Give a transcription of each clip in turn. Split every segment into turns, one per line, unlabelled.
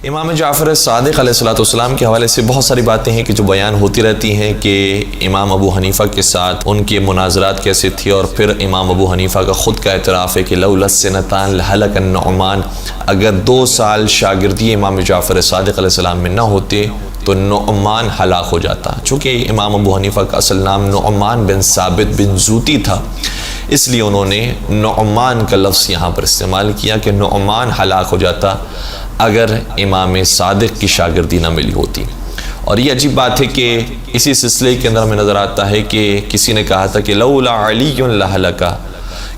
امام جعفر صادق علیہ السلام کے حوالے سے بہت ساری باتیں ہیں کہ جو بیان ہوتی رہتی ہیں کہ امام ابو حنیفہ کے ساتھ ان کے مناظرات کیسے تھی، اور پھر امام ابو حنیفہ کا خود کا اعتراف ہے کہ لولا السنتان لہلک النعمان، اگر 2 سال شاگردی امام جعفر صادق علیہ السلام میں نہ ہوتے تو نعمان ہلاک ہو جاتا۔ چونکہ امام ابو حنیفہ کا اصل نام نعمان بن ثابت بن زوتی تھا، اس لیے انہوں نے نعمان کا لفظ یہاں پر استعمال کیا کہ نعمان ہلاک ہو جاتا اگر امام صادق کی شاگردی نہ ملی ہوتی۔ اور یہ عجیب بات ہے کہ اسی سلسلے کے اندر ہمیں نظر آتا ہے کہ کسی نے کہا تھا کہ لولا علی لہلکا،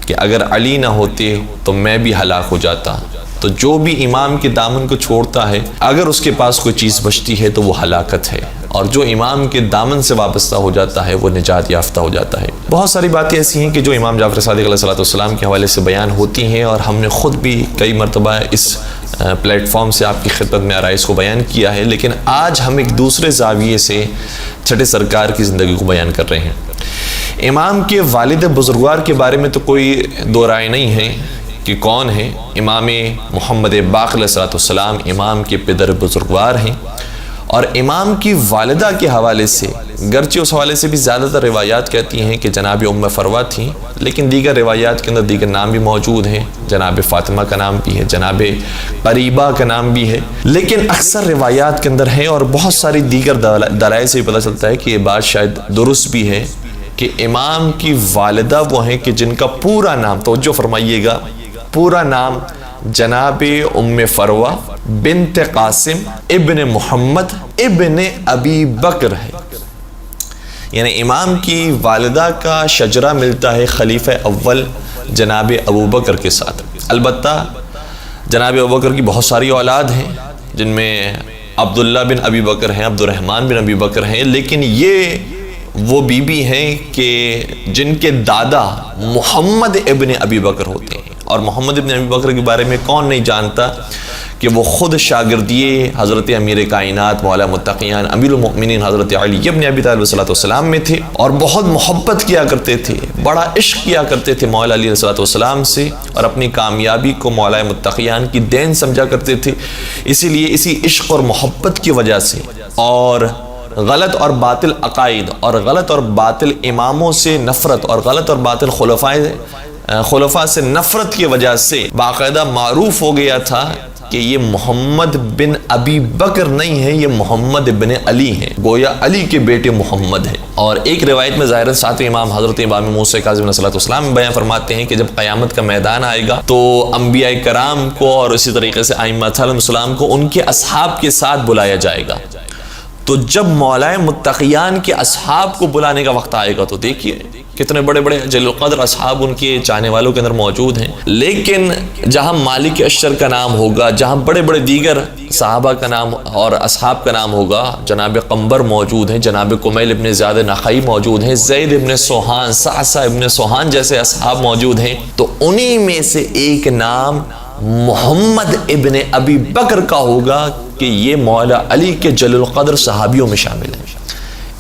کہ اگر علی نہ ہوتے تو میں بھی ہلاک ہو جاتا۔ تو جو بھی امام کے دامن کو چھوڑتا ہے، اگر اس کے پاس کوئی چیز بچتی ہے تو وہ ہلاکت ہے، اور جو امام کے دامن سے وابستہ ہو جاتا ہے وہ نجات یافتہ ہو جاتا ہے۔ بہت ساری باتیں ایسی ہیں کہ جو امام جعفر صادق علیہ السلام کے حوالے سے بیان ہوتی ہیں، اور ہم نے خود بھی کئی مرتبہ اس پلیٹ فارم سے آپ کی خدمت میں آرائز کو بیان کیا ہے، لیکن آج ہم ایک دوسرے زاویے سے چھٹے سرکار کی زندگی کو بیان کر رہے ہیں۔ امام کے والد بزرگوار کے بارے میں تو کوئی دو رائے نہیں ہے کہ کون ہے۔ امام محمد باقر علیہ السلام امام کے پدر بزرگوار ہیں، اور امام کی والدہ کے حوالے سے گرچہ اس حوالے سے بھی زیادہ تر روایات کہتی ہیں کہ جناب ام فروہ تھیں، لیکن دیگر روایات کے اندر دیگر نام بھی موجود ہیں، جناب فاطمہ کا نام بھی ہے، جناب قریبہ کا نام بھی ہے، لیکن اکثر روایات کے اندر ہے، اور بہت ساری دیگر دلائل سے بھی پتہ چلتا ہے کہ یہ بات شاید درست بھی ہے کہ امام کی والدہ وہ ہیں کہ جن کا پورا نام، توجہ فرمائیے گا، پورا نام جناب ام فروہ بنت قاسم ابن محمد ابن ابی بکر ہے۔ یعنی امام کی والدہ کا شجرہ ملتا ہے خلیفہ اول جناب ابو بکر کے ساتھ۔ البتہ جناب ابو بکر کی بہت ساری اولاد ہیں، جن میں عبداللہ بن ابی بکر ہیں، عبد الرحمن بن ابی بکر ہیں، لیکن یہ وہ بیوی ہیں کہ جن کے دادا محمد ابن ابی بکر ہوتے ہیں، اور محمد ابن ابی بکر کے بارے میں کون نہیں جانتا کہ وہ خود شاگردی حضرت امیر کائنات مولا متقیان امیر المؤمنین حضرت علی ابن ابی طالب علیہ السلام میں تھے، اور بہت محبت کیا کرتے تھے، بڑا عشق کیا کرتے تھے مولا علی علیہ السلام سے، اور اپنی کامیابی کو مولا متقیان کی دین سمجھا کرتے تھے۔ اسی لیے اسی عشق اور محبت کی وجہ سے، اور غلط اور باطل عقائد اور غلط اور باطل اماموں سے نفرت اور غلط اور باطل خلفاء سے نفرت کی وجہ سے باقاعدہ معروف ہو گیا تھا کہ یہ محمد بن ابی بکر نہیں ہے، یہ محمد بن علی ہیں، گویا علی کے بیٹے محمد ہیں۔ اور ایک روایت میں ظاہر ساتویں امام حضرت امام موسیٰ کاظم علیہ السلام بیان فرماتے ہیں کہ جب قیامت کا میدان آئے گا تو انبیاء کرام کو اور اسی طریقے سے ائمہ علیہم السلام کو ان کے اصحاب کے ساتھ بلایا جائے گا۔ تو جب مولا متقیان کے اصحاب کو بلانے کا وقت آئے گا تو دیکھیے کتنے بڑے بڑے جلیل القدر اصحاب ان کے چاہنے والوں کے اندر موجود ہیں، لیکن جہاں مالک اشتر کا نام ہوگا، جہاں بڑے بڑے دیگر صحابہ کا نام اور اصحاب کا نام ہوگا، جناب قنبر موجود ہیں، جناب کمیل ابن زیاد نخعی موجود ہیں، زید ابن سوحان، صعصع ابن سوحان جیسے اصحاب موجود ہیں، تو انہی میں سے ایک نام محمد ابن ابی بکر کا ہوگا کہ یہ مولا علی کے جلیل القدر صحابیوں میں شامل ہیں۔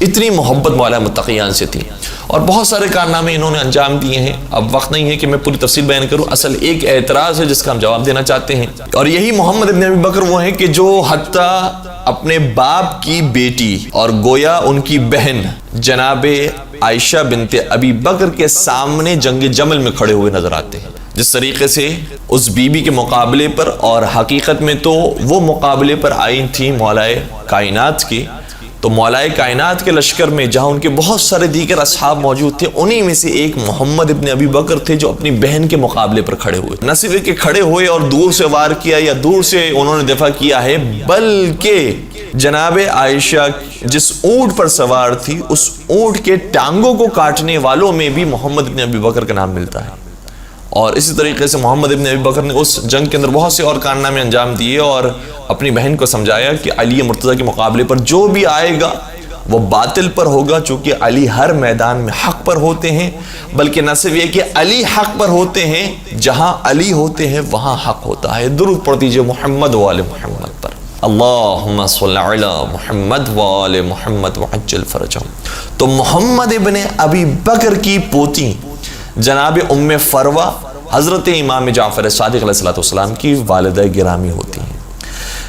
اتنی محبت مولا متقیان سے تھی، اور بہت سارے کارنامے انہوں نے انجام دیے ہیں۔ اب وقت نہیں ہے کہ میں پوری تفصیل بیان کروں، اصل ایک اعتراض ہے جس کا ہم جواب دینا چاہتے ہیں، اور یہی محمد ابن ابی بکر وہ ہیں کہ جو حتیٰ اپنے باپ کی بیٹی اور گویا ان کی بہن جناب عائشہ بنت ابی بکر کے سامنے جنگ جمل میں کھڑے ہوئے نظر آتے ہیں، جس طریقے سے اس بیوی کے مقابلے پر، اور حقیقت میں تو وہ مقابلے پر آئی تھی مولا کائنات کی، تو مولا کائنات کے لشکر میں جہاں ان کے بہت سارے دیگر اصحاب موجود تھے، انہی میں سے ایک محمد ابن ابی بکر تھے جو اپنی بہن کے مقابلے پر کھڑے ہوئے، نہ صرف کہ کھڑے ہوئے اور دور سے وار کیا یا دور سے انہوں نے دفاع کیا ہے، بلکہ جناب عائشہ جس اونٹ پر سوار تھی اس اونٹ کے ٹانگوں کو کاٹنے والوں میں بھی محمد ابن ابی بکر کا نام ملتا ہے۔ اور اسی طریقے سے محمد ابن ابی بکر نے اس جنگ کے اندر بہت سے اور کارنامے انجام دیے، اور اپنی بہن کو سمجھایا کہ علی مرتضیٰ کے مقابلے پر جو بھی آئے گا وہ باطل پر ہوگا، چونکہ علی ہر میدان میں حق پر ہوتے ہیں، بلکہ نہ صرف یہ کہ علی حق پر ہوتے ہیں، جہاں علی ہوتے ہیں وہاں حق ہوتا ہے۔ درود پڑھ دیجئے محمد و آل محمد پر، اللہم صلی علی محمد و آل محمد وعجل فرجہم۔ تو محمد ابن ابی بکر کی پوتی جناب ام فروہ حضرت امام جعفر صادق علیہ السلام کی والدہ گرامی ہوتی ہیں۔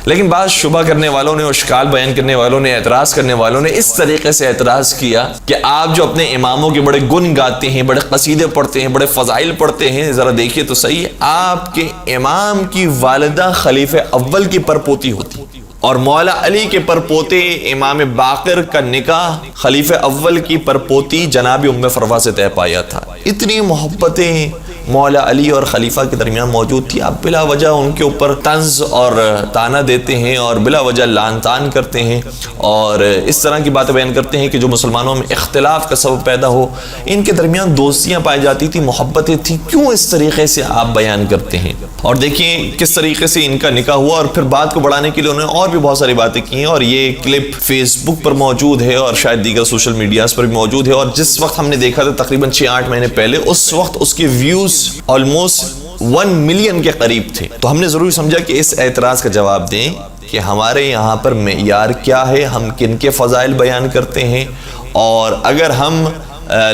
لیکن بعض شبہ کرنے والوں نے، اشکال بیان کرنے والوں نے، اعتراض کرنے والوں نے اس طریقے سے اعتراض کیا کہ آپ جو اپنے اماموں کے بڑے گن گاتے ہیں، بڑے قصیدے پڑھتے ہیں، بڑے فضائل پڑھتے ہیں، ذرا دیکھیے تو صحیح، آپ کے امام کی والدہ خلیفہ اول کی پرپوتی ہوتی، اور مولا علی کے پرپوتے امام باقر کا نکاح خلیفہ اول کی پرپوتی جناب ام فروا سے طے پایا تھا۔ اتنی محبتیں مولا علی اور خلیفہ کے درمیان موجود تھی، آپ بلا وجہ ان کے اوپر طنز اور تانا دیتے ہیں اور بلا وجہ لعن طعن کرتے ہیں اور اس طرح کی باتیں بیان کرتے ہیں کہ جو مسلمانوں میں اختلاف کا سبب پیدا ہو۔ ان کے درمیان دوستیاں پائی جاتی تھی، محبتیں تھیں، کیوں اس طریقے سے آپ بیان کرتے ہیں؟ اور دیکھیں کس طریقے سے ان کا نکاح ہوا، اور پھر بات کو بڑھانے کے لیے انہوں نے اور بھی بہت ساری باتیں کی ہیں، اور یہ کلپ فیس بک پر موجود ہے اور شاید دیگر سوشل میڈیاز پر بھی موجود ہے، اور جس وقت ہم نے دیکھا تھا تقریباً 6-8 مہینے پہلے، اس وقت اس کے ویوز آلموسٹ 1 ملین کے قریب تھے۔ تو ہم نے ضروری سمجھا کہ اس اعتراض کا جواب دیں کہ ہمارے یہاں پر معیار کیا ہے، ہم کن کے فضائل بیان کرتے ہیں، اور اگر ہم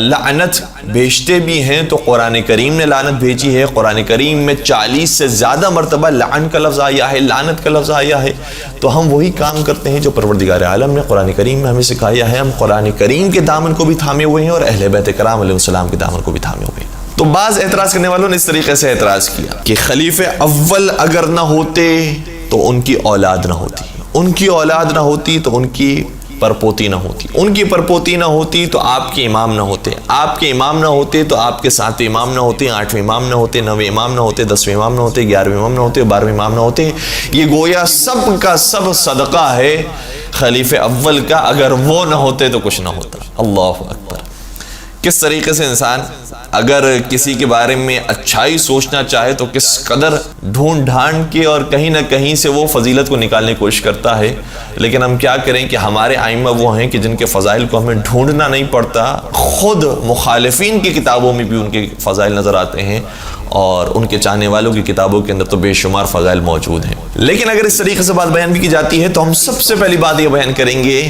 لعنت بھیجتے بھی ہیں تو قرآن کریم نے لعنت بھیجی ہے، قرآن کریم میں 40 سے زیادہ مرتبہ لعن کا لفظ آیا ہے، لعنت کا لفظ آیا ہے، تو ہم وہی کام کرتے ہیں جو پروردگار عالم نے قرآن کریم میں ہمیں سکھایا ہے۔ ہم قرآن کریم کے دامن کو بھی تھامے ہوئے ہیں اور اہل بیت کرام علیہ السلام کے دامن کو بھی تھامے ہوئے ہیں۔ تو بعض اعتراض کرنے والوں نے اس طریقے سے اعتراض کیا کہ خلیفہ اول اگر نہ ہوتے تو ان کی اولاد نہ ہوتی، ان کی اولاد نہ ہوتی تو ان کی پرپوتی نہ ہوتی، ان کی پرپوتی نہ ہوتی تو آپ کے امام نہ ہوتے، آپ کے امام نہ ہوتے تو آپ کے 7 امام نہ ہوتے، 8 امام نہ ہوتے، 9 امام نہ ہوتے، 10 امام نہ ہوتے، 11 امام نہ ہوتے، 12 امام نہ ہوتے۔ یہ گویا سب کا سب صدقہ ہے خلیفہ اول کا، اگر وہ نہ ہوتے تو کچھ نہ ہوتا۔ اللہ اکبر! کس طریقے سے انسان اگر کسی کے بارے میں اچھائی سوچنا چاہے تو کس قدر ڈھونڈ ڈھانڈ کے اور کہیں نہ کہیں سے وہ فضیلت کو نکالنے کی کوشش کرتا ہے، لیکن ہم کیا کریں کہ ہمارے ائمہ وہ ہیں کہ جن کے فضائل کو ہمیں ڈھونڈنا نہیں پڑتا، خود مخالفین کی کتابوں میں بھی ان کے فضائل نظر آتے ہیں، اور ان کے چاہنے والوں کی کتابوں کے اندر تو بے شمار فضائل موجود ہیں۔ لیکن اگر اس طریقے سے بات بیان بھی کی جاتی ہے تو ہم سب سے پہلی بات یہ بیان کریں گے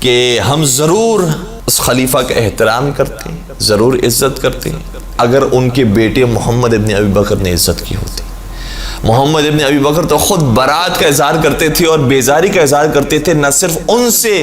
کہ ہم ضرور اس خلیفہ کا احترام کرتے ہیں، ضرور عزت کرتے ہیں اگر ان کے بیٹے محمد ابن ابی بکر نے عزت کی ہوتی۔ محمد ابن ابی بکر تو خود برات کا اظہار کرتے تھے اور بیزاری کا اظہار کرتے تھے، نہ صرف ان سے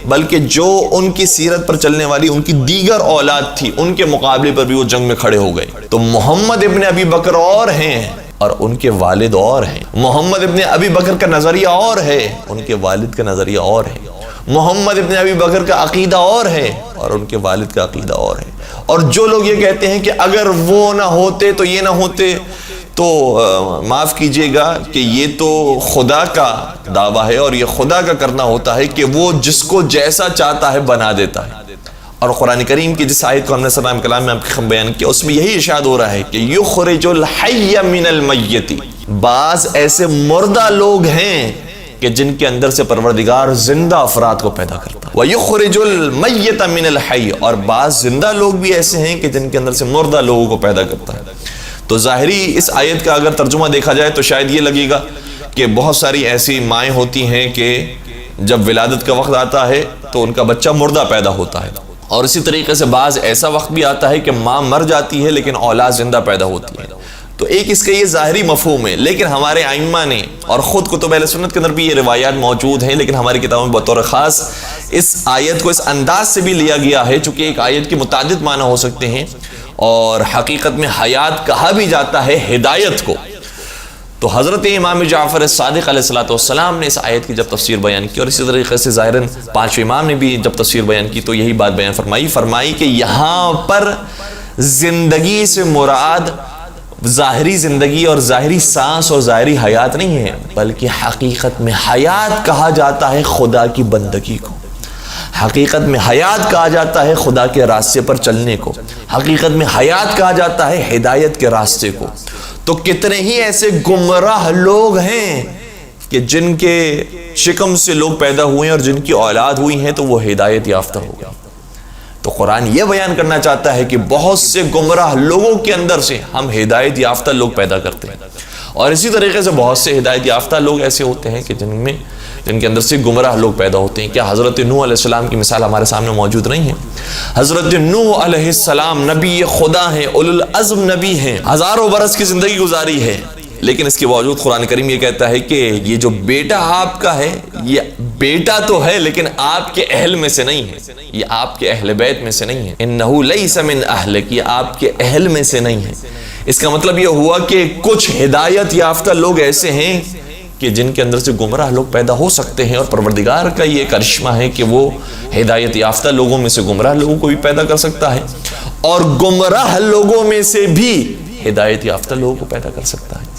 بلکہ جو ان کی سیرت پر چلنے والی ان کی دیگر اولاد تھی ان کے مقابلے پر بھی وہ جنگ میں کھڑے ہو گئے۔ تو محمد ابن ابی بکر اور ہیں اور ان کے والد اور ہیں، محمد ابن ابی بکر کا نظریہ اور ہے، ان کے والد کا نظریہ اور ہے، محمد ابن ابی بکر کا عقیدہ اور ہے اور ان کے والد کا عقیدہ اور ہے۔ اور جو لوگ یہ کہتے ہیں کہ اگر وہ نہ ہوتے تو یہ نہ ہوتے، تو معاف کیجئے گا کہ یہ تو خدا کا دعویٰ ہے، اور یہ خدا کا کرنا ہوتا ہے کہ وہ جس کو جیسا چاہتا ہے بنا دیتا ہے۔ اور قرآن کریم کی جس آیت کو ہم نے سلام کلام میں آپ کے بیان کیا، اس میں یہی ارشاد ہو رہا ہے کہ یخرج الحی من المیت، بعض ایسے مردہ لوگ ہیں کہ جن کے اندر سے پروردگار زندہ افراد کو پیدا کرتا ہے، وَيُخْرِجُ الْمَيِّتَ مِنَ الْحَيِّ، اور بعض زندہ لوگ بھی ایسے ہیں کہ جن کے اندر سے مردہ لوگوں کو پیدا کرتا ہے۔ تو ظاہری اس آیت کا اگر ترجمہ دیکھا جائے تو شاید یہ لگے گا کہ بہت ساری ایسی مائیں ہوتی ہیں کہ جب ولادت کا وقت آتا ہے تو ان کا بچہ مردہ پیدا ہوتا ہے، اور اسی طریقے سے بعض ایسا وقت بھی آتا ہے کہ ماں مر جاتی ہے لیکن اولاد زندہ پیدا ہوتی ہے۔ تو ایک اس کا یہ ظاہری مفہوم ہے، لیکن ہمارے ائمہ نے اور خود کتب اہل سنت کے اندر بھی یہ روایات موجود ہیں، لیکن ہماری کتابوں میں بطور خاص اس آیت کو اس انداز سے بھی لیا گیا ہے، چونکہ ایک آیت کے متعدد معنی ہو سکتے ہیں، اور حقیقت میں حیات کہا بھی جاتا ہے ہدایت کو۔ تو حضرت امام جعفر صادق علیہ السلام نے اس آیت کی جب تفسیر بیان کی، اور اسی طریقے سے ظاہراً 5 امام نے بھی جب تفسیر بیان کی تو یہی بات بیان فرمائی کہ یہاں پر زندگی سے مراد ظاہری زندگی اور ظاہری سانس اور ظاہری حیات نہیں ہے، بلکہ حقیقت میں حیات کہا جاتا ہے خدا کی بندگی کو، حقیقت میں حیات کہا جاتا ہے خدا کے راستے پر چلنے کو، حقیقت میں حیات کہا جاتا ہے ہدایت کے راستے کو۔ تو کتنے ہی ایسے گمراہ لوگ ہیں کہ جن کے شکم سے لوگ پیدا ہوئے ہیں اور جن کی اولاد ہوئی ہیں تو وہ ہدایت یافتہ ہو گئے۔ تو قرآن یہ بیان کرنا چاہتا ہے کہ بہت سے گمراہ لوگوں کے اندر سے ہم ہدایت یافتہ لوگ پیدا کرتے ہیں، اور اسی طریقے سے بہت سے ہدایت یافتہ لوگ ایسے ہوتے ہیں کہ جن کے اندر سے گمراہ لوگ پیدا ہوتے ہیں۔ کیا حضرت نوح علیہ السلام کی مثال ہمارے سامنے موجود نہیں ہے؟ حضرت نوح علیہ السلام نبی خدا ہیں، اولو العزم نبی ہیں، ہزاروں برس کی زندگی گزاری ہے، لیکن اس کے باوجود قرآن کریم یہ کہتا ہے کہ یہ جو بیٹا آپ کا ہے یہ بیٹا تو ہے لیکن آپ کے اہل میں سے نہیں ہے، یہ آپ کے اہل بیت میں سے نہیں ہے، انہو لیس من اہلک، یہ آپ کے اہل میں سے نہیں ہے۔ اس کا مطلب یہ ہوا کہ کچھ ہدایت یافتہ لوگ ایسے ہیں کہ جن کے اندر سے گمراہ لوگ پیدا ہو سکتے ہیں، اور پروردگار کا یہ کرشمہ ہے کہ وہ ہدایت یافتہ لوگوں میں سے گمراہ لوگوں کو بھی پیدا کر سکتا ہے، اور گمراہ لوگوں میں سے بھی ہدایت یافتہ لوگوں کو پیدا کر سکتا ہے۔